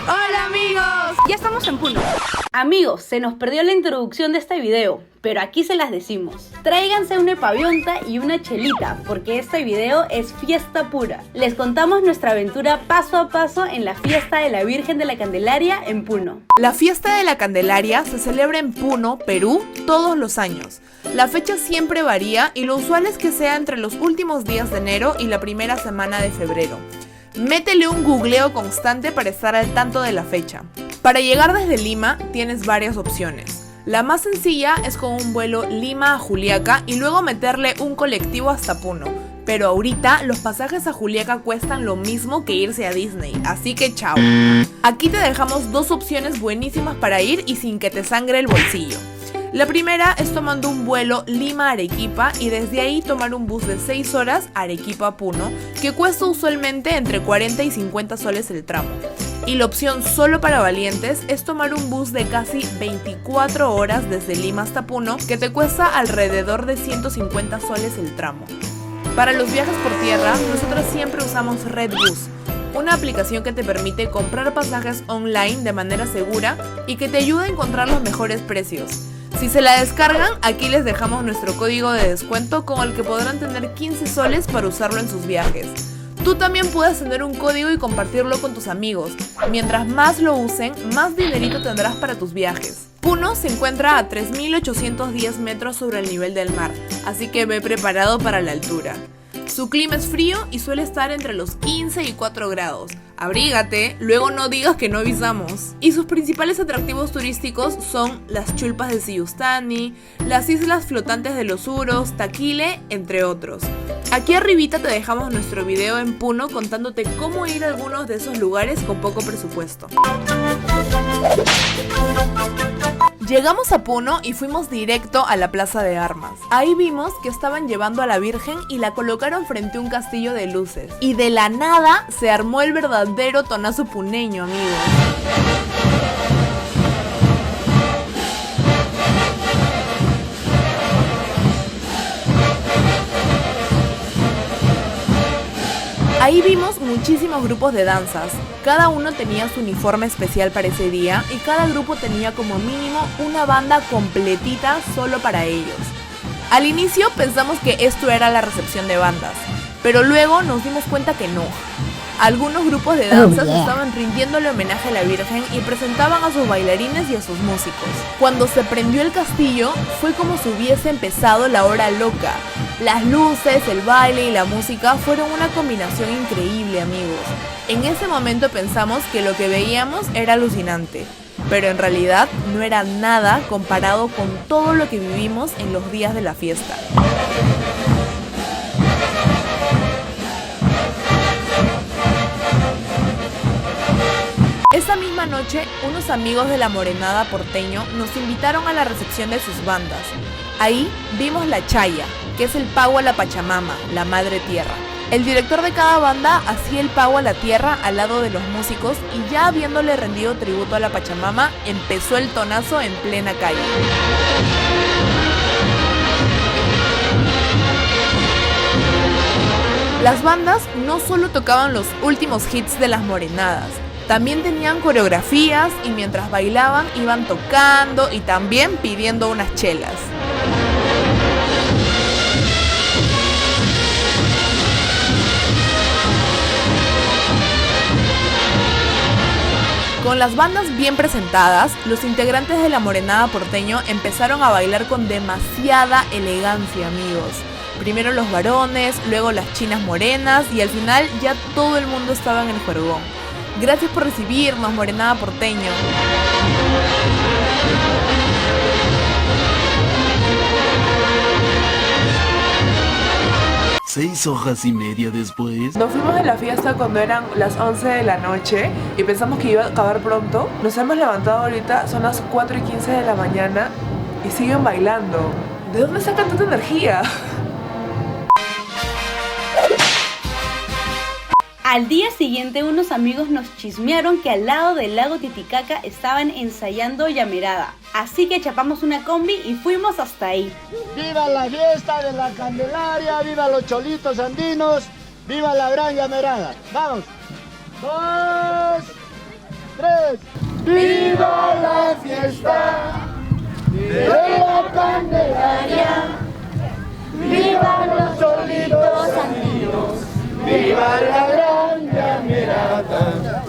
¡Hola amigos! Ya estamos en Puno. Amigos, se nos perdió la introducción de este video, pero aquí se las decimos. Tráiganse una pavionta y una chelita, porque este video es fiesta pura. Les contamos nuestra aventura paso a paso en la fiesta de la Virgen de la Candelaria en Puno. La fiesta de la Candelaria se celebra en Puno, Perú, todos los años. La fecha siempre varía y lo usual es que sea entre los últimos días de enero y la primera semana de febrero. Métele un googleo constante para estar al tanto de la fecha. Para llegar desde Lima tienes varias opciones. La más sencilla es con un vuelo Lima a Juliaca y luego meterle un colectivo hasta Puno. Pero ahorita los pasajes a Juliaca cuestan lo mismo que irse a Disney, así que chao. Aquí te dejamos dos opciones buenísimas para ir y sin que te sangre el bolsillo. La primera es tomando un vuelo Lima-Arequipa y desde ahí tomar un bus de 6 horas Arequipa-Puno, que cuesta usualmente entre 40 y 50 soles el tramo. Y la opción solo para valientes es tomar un bus de casi 24 horas desde Lima hasta Puno, que te cuesta alrededor de 150 soles el tramo. Para los viajes por tierra, nosotros siempre usamos Redbus, una aplicación que te permite comprar pasajes online de manera segura y que te ayuda a encontrar los mejores precios. Si se la descargan, aquí les dejamos nuestro código de descuento con el que podrán tener 15 soles para usarlo en sus viajes. Tú también puedes tener un código y compartirlo con tus amigos. Mientras más lo usen, más dinerito tendrás para tus viajes. Puno se encuentra a 3.810 metros sobre el nivel del mar, así que ve preparado para la altura. Su clima es frío y suele estar entre los 15 y 4 grados. Abrígate, luego no digas que no avisamos. Y sus principales atractivos turísticos son las chulpas de Siyustani, las islas flotantes de los Uros, Taquile, entre otros. Aquí arribita te dejamos nuestro video en Puno contándote cómo ir a algunos de esos lugares con poco presupuesto. Llegamos a Puno y fuimos directo a la Plaza de Armas. Ahí vimos que estaban llevando a la Virgen y la colocaron frente a un castillo de luces. Y de la nada se armó el verdadero tonazo puneño, amigos. Ahí vimos muchísimos grupos de danzas, cada uno tenía su uniforme especial para ese día y cada grupo tenía como mínimo una banda completita solo para ellos. Al inicio pensamos que esto era la recepción de bandas, pero luego nos dimos cuenta que no. Algunos grupos de danzas estaban rindiéndole homenaje a la Virgen y presentaban a sus bailarines y a sus músicos. Cuando se prendió el castillo, fue como si hubiese empezado la hora loca. Las luces, el baile y la música fueron una combinación increíble, amigos. En ese momento pensamos que lo que veíamos era alucinante, pero en realidad no era nada comparado con todo lo que vivimos en los días de la fiesta. Esa misma noche, unos amigos de la Morenada Porteño nos invitaron a la recepción de sus bandas. Ahí vimos la chaya, que es el pago a la Pachamama, la madre tierra. El director de cada banda hacía el pago a la tierra al lado de los músicos y ya habiéndole rendido tributo a la Pachamama, empezó el tonazo en plena calle. Las bandas no solo tocaban los últimos hits de las morenadas, también tenían coreografías y mientras bailaban iban tocando y también pidiendo unas chelas. Con las bandas bien presentadas, los integrantes de la Morenada Porteño empezaron a bailar con demasiada elegancia, amigos. Primero los varones, luego las chinas morenas y al final ya todo el mundo estaba en el juergón. Gracias por recibirnos, Morenada Porteño. 6 hojas y media después. Nos fuimos de la fiesta cuando eran las 11 de la noche y pensamos que iba a acabar pronto. Nos hemos levantado ahorita, son las 4 y 15 de la mañana y siguen bailando. ¿De dónde sacan tanta energía? Al día siguiente unos amigos nos chismearon que al lado del lago Titicaca estaban ensayando llamerada. Así que chapamos una combi y fuimos hasta ahí. ¡Viva la fiesta de la Candelaria! ¡Viva los cholitos andinos! ¡Viva la gran llamerada! ¡Vamos! 2, tres. ¡Viva la fiesta de la Candelaria! ¡Viva los solitos andinos! ¡Viva la gran camerata!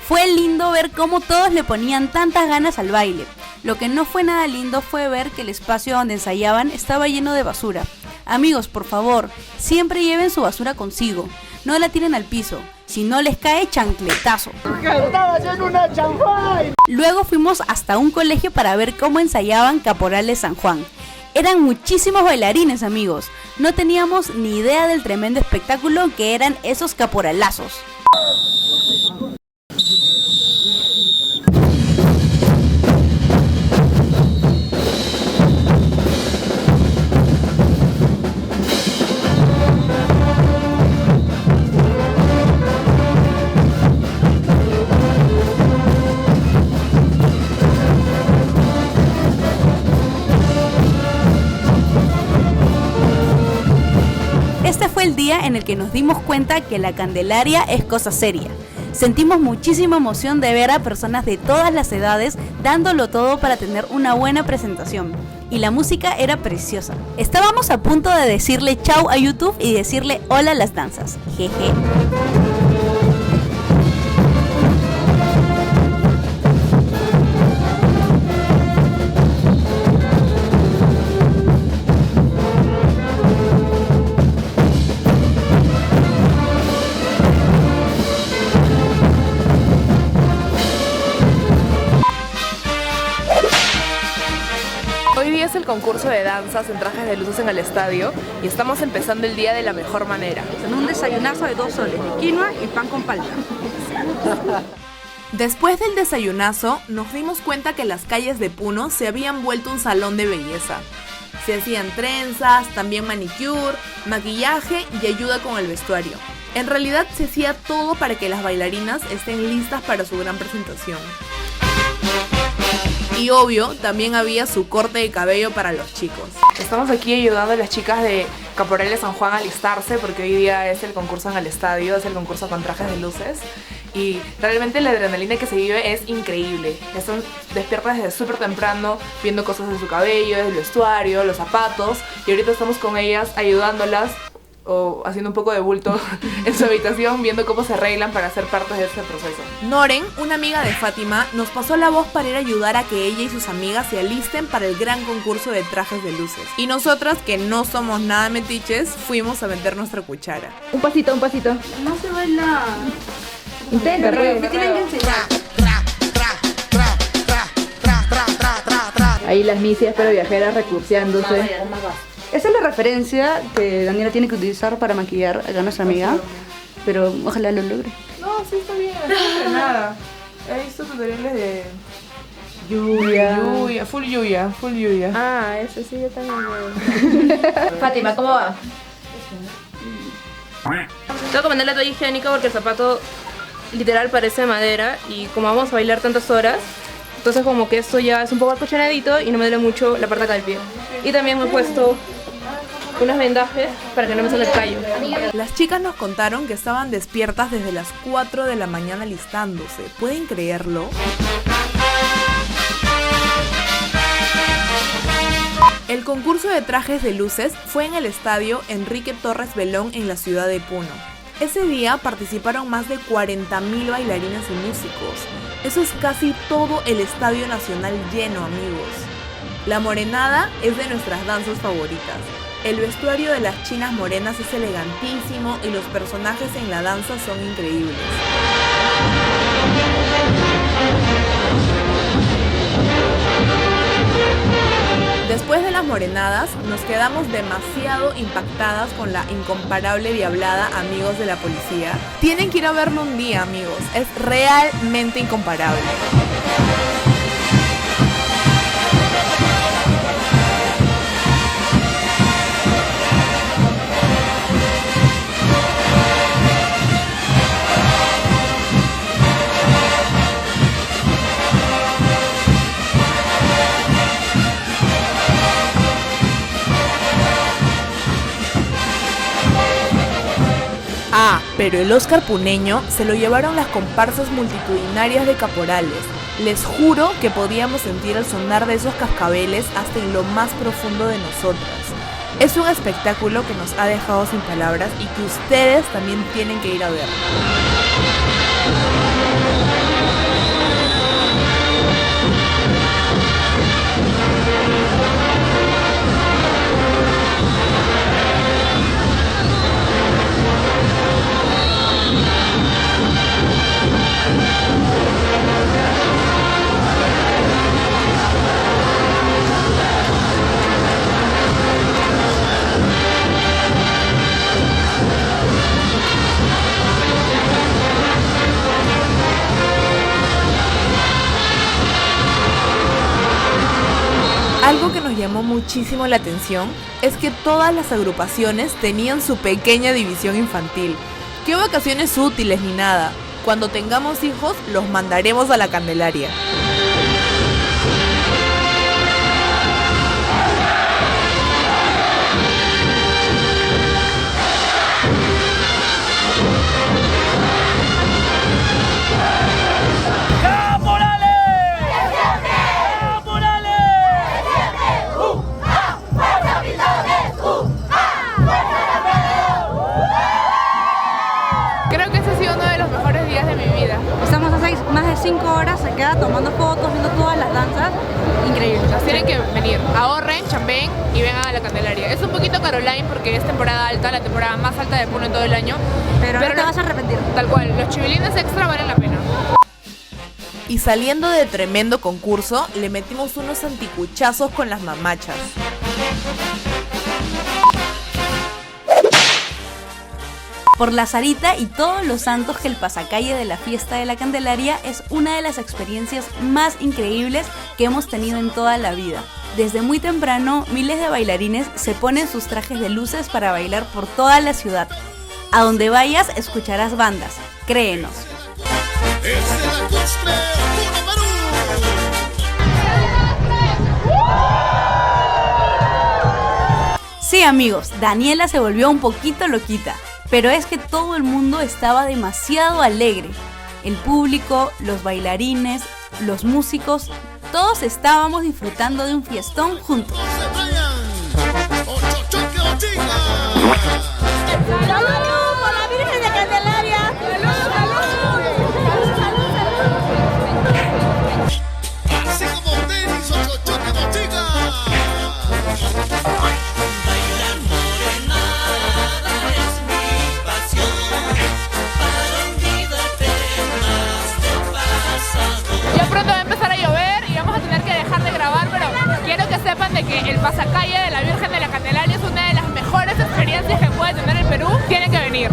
Fue lindo ver cómo todos le ponían tantas ganas al baile. Lo que no fue nada lindo fue ver que el espacio donde ensayaban estaba lleno de basura. Amigos, por favor, siempre lleven su basura consigo. No la tiren al piso, si no les cae chancletazo. ¡Estaba haciendo una champagne! Luego fuimos hasta un colegio para ver cómo ensayaban Caporales San Juan. Eran muchísimos bailarines, amigos. No teníamos ni idea del tremendo espectáculo que eran esos caporalazos. Este fue el día en el que nos dimos cuenta que la Candelaria es cosa seria. Sentimos muchísima emoción de ver a personas de todas las edades dándolo todo para tener una buena presentación. Y la música era preciosa. Estábamos a punto de decirle chau a YouTube y decirle hola a las danzas. Jeje. Hoy día es el concurso de danzas en trajes de luces en el estadio y estamos empezando el día de la mejor manera. Con un desayunazo de 2 soles de quinoa y pan con palta. Después del desayunazo, nos dimos cuenta que las calles de Puno se habían vuelto un salón de belleza. Se hacían trenzas, también manicure, maquillaje y ayuda con el vestuario. En realidad se hacía todo para que las bailarinas estén listas para su gran presentación. Y obvio, también había su corte de cabello para los chicos. Estamos aquí ayudando a las chicas de Caporales San Juan a alistarse porque hoy día es el concurso en el estadio, es el concurso con trajes de luces. Y realmente la adrenalina que se vive es increíble. Están despiertas desde súper temprano viendo cosas de su cabello, del vestuario, los zapatos. Y ahorita estamos con ellas ayudándolas o haciendo un poco de bulto en su habitación, viendo cómo se arreglan para ser parte de este proceso. Noren, una amiga de Fátima, nos pasó la voz para ir a ayudar a que ella y sus amigas se alisten para el gran concurso de trajes de luces. Y nosotras, que no somos nada metiches, fuimos a meter nuestra cuchara. Un pasito, un pasito. No se baila. Intenta, Me tienen que enseñar. Ahí las misias pero viajeras recurseándose. Esa es la referencia que Daniela tiene que utilizar para maquillar a nuestra amiga. Pero ojalá lo logre. No, sí está bien, está entrenada. He visto tutoriales de Lluvia. full Yuya. Ah, ese sí yo también veo. Fátima, ¿cómo va? Tengo que ponerle toalla higiénica porque el zapato literal parece madera y como vamos a bailar tantas horas, entonces como que esto ya es un poco acolchonadito y no me duele mucho la parte acá del pie. Y también me he puesto unos vendajes para que no me salga el callo. Las chicas nos contaron que estaban despiertas desde las 4 de la mañana alistándose. ¿Pueden creerlo? El concurso de trajes de luces fue en el estadio Enrique Torres Belón en la ciudad de Puno. Ese día participaron más de 40.000 bailarines y músicos. Eso es casi todo el Estadio Nacional lleno, amigos. La morenada es de nuestras danzas favoritas. El vestuario de las chinas morenas es elegantísimo y los personajes en la danza son increíbles. Después de las morenadas, nos quedamos demasiado impactadas con la incomparable diablada Amigos de la Policía. Tienen que ir a verlo un día, amigos. Es realmente incomparable. Ah, Pero el Oscar puneño se lo llevaron las comparsas multitudinarias de caporales. Les juro que podíamos sentir el sonar de esos cascabeles hasta en lo más profundo de nosotras. Es un espectáculo que nos ha dejado sin palabras y que ustedes también tienen que ir a ver. Algo que nos llamó muchísimo la atención es que todas las agrupaciones tenían su pequeña división infantil. ¡Qué vacaciones útiles ni nada! Cuando tengamos hijos, los mandaremos a la Candelaria. Creo que ese ha sido uno de los mejores días de mi vida. Estamos hace más de 5 horas, se queda tomando fotos, viendo todas las danzas. Increíble. Tienen que venir, ahorren, chambeen y vengan a la Candelaria. Es un poquito Caroline porque es temporada alta, la temporada más alta de Puno en todo el año. Pero no te vas a arrepentir. Tal cual, los chivilines extra valen la pena. Y saliendo de tremendo concurso, le metimos unos anticuchazos con las mamachas. Por la Sarita y todos los santos que el pasacalle de la fiesta de la Candelaria es una de las experiencias más increíbles que hemos tenido en toda la vida. Desde muy temprano, miles de bailarines se ponen sus trajes de luces para bailar por toda la ciudad. A donde vayas escucharás bandas, créenos. Sí, amigos, Daniela se volvió un poquito loquita. Pero es que todo el mundo estaba demasiado alegre. El público, los bailarines, los músicos, todos estábamos disfrutando de un fiestón juntos. ¡Salud por la Virgen de Candelaria! ¡Salud, Así como tenis, ocho choque, botica. Ya pronto va a empezar a llover y vamos a tener que dejar de grabar, pero quiero que sepan de que el pasacalle de la Virgen de la Candelaria es una de las mejores experiencias que puede tener el Perú. Tienen que venir.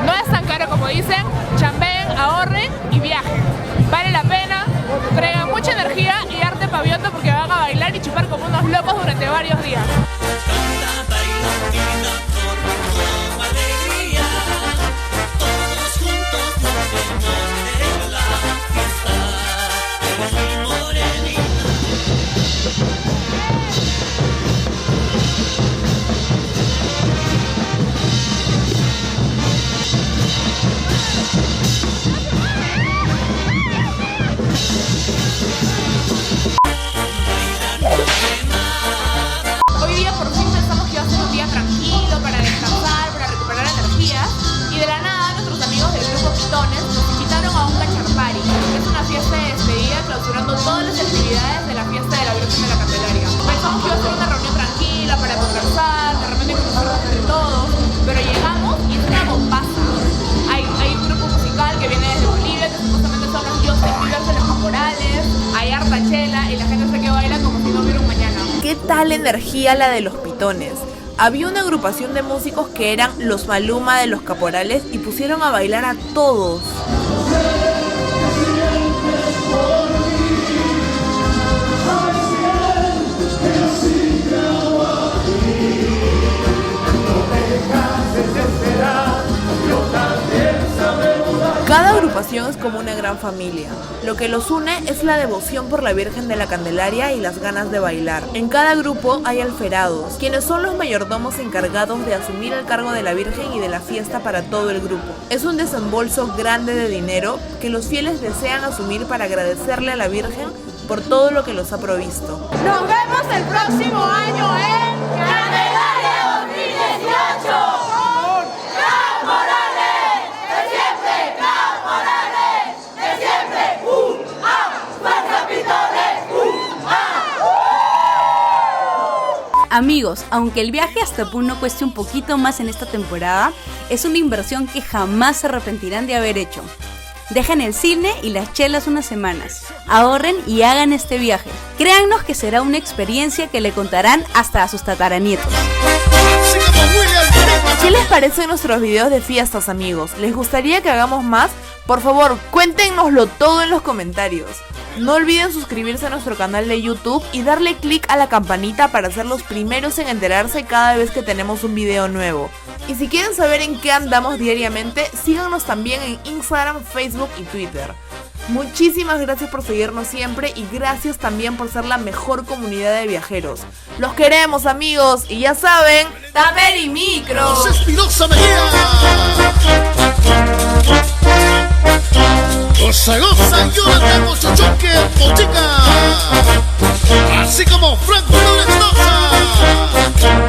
No es tan caro como dicen, chambeen, ahorren y viajen. Vale la pena, traigan mucha energía y arte pavioto porque van a bailar y chupar como unos locos durante varios días. Hoy día por fin pensamos que iba a ser un día tranquilo para descansar, para recuperar energías y de la nada nuestros amigos del grupo Pitones nos invitaron a un cacharpari. Es una fiesta de despedida clausurando todas las actividades de la fiesta de la Virgen de la Candelaria. Pensamos que iba a ser una reunión tranquila para conversar, de repente conocernos entre todos, pero llegamos y es una bombaza. Hay un grupo musical que viene desde Bolivia, que supuestamente son los dioses vivos de los caporales, hay harta chela y la gente se que baila como si no hubiera un mañana. ¿Qué tal energía la de los Pitones? Había una agrupación de músicos que eran los Maluma de los caporales y pusieron a bailar a todos. Cada agrupación es como una gran gran familia. Lo que los une es la devoción por la Virgen de la Candelaria y las ganas de bailar. En cada grupo hay alferados, quienes son los mayordomos encargados de asumir el cargo de la Virgen y de la fiesta para todo el grupo. Es un desembolso grande de dinero que los fieles desean asumir para agradecerle a la Virgen por todo lo que los ha provisto. Nos vemos el próximo año en Candelaria 2018. ¡Clau Morales! ¡De siempre! ¡Clau Morales! ¡De siempre! ¡Fuerza Pitones! Amigos, aunque el viaje hasta Puno cueste un poquito más en esta temporada, es una inversión que jamás se arrepentirán de haber hecho. Dejen el cine y las chelas unas semanas. Ahorren y hagan este viaje. Créannos que será una experiencia que le contarán hasta a sus tataranietos. ¿Qué les parecen nuestros videos de fiestas, amigos? ¿Les gustaría que hagamos más? Por favor, cuéntenoslo todo en los comentarios. No olviden suscribirse a nuestro canal de YouTube y darle click a la campanita para ser los primeros en enterarse cada vez que tenemos un video nuevo. Y si quieren saber en qué andamos diariamente, síganos también en Instagram, Facebook y Twitter. Muchísimas gracias por seguirnos siempre y gracias también por ser la mejor comunidad de viajeros. Los queremos, amigos, y ya saben, ¡Taper y Micro! Espinosa Mejía. Goza, goza, yo la tengo chochoque, botica. Así como Frank Flores Mendoza.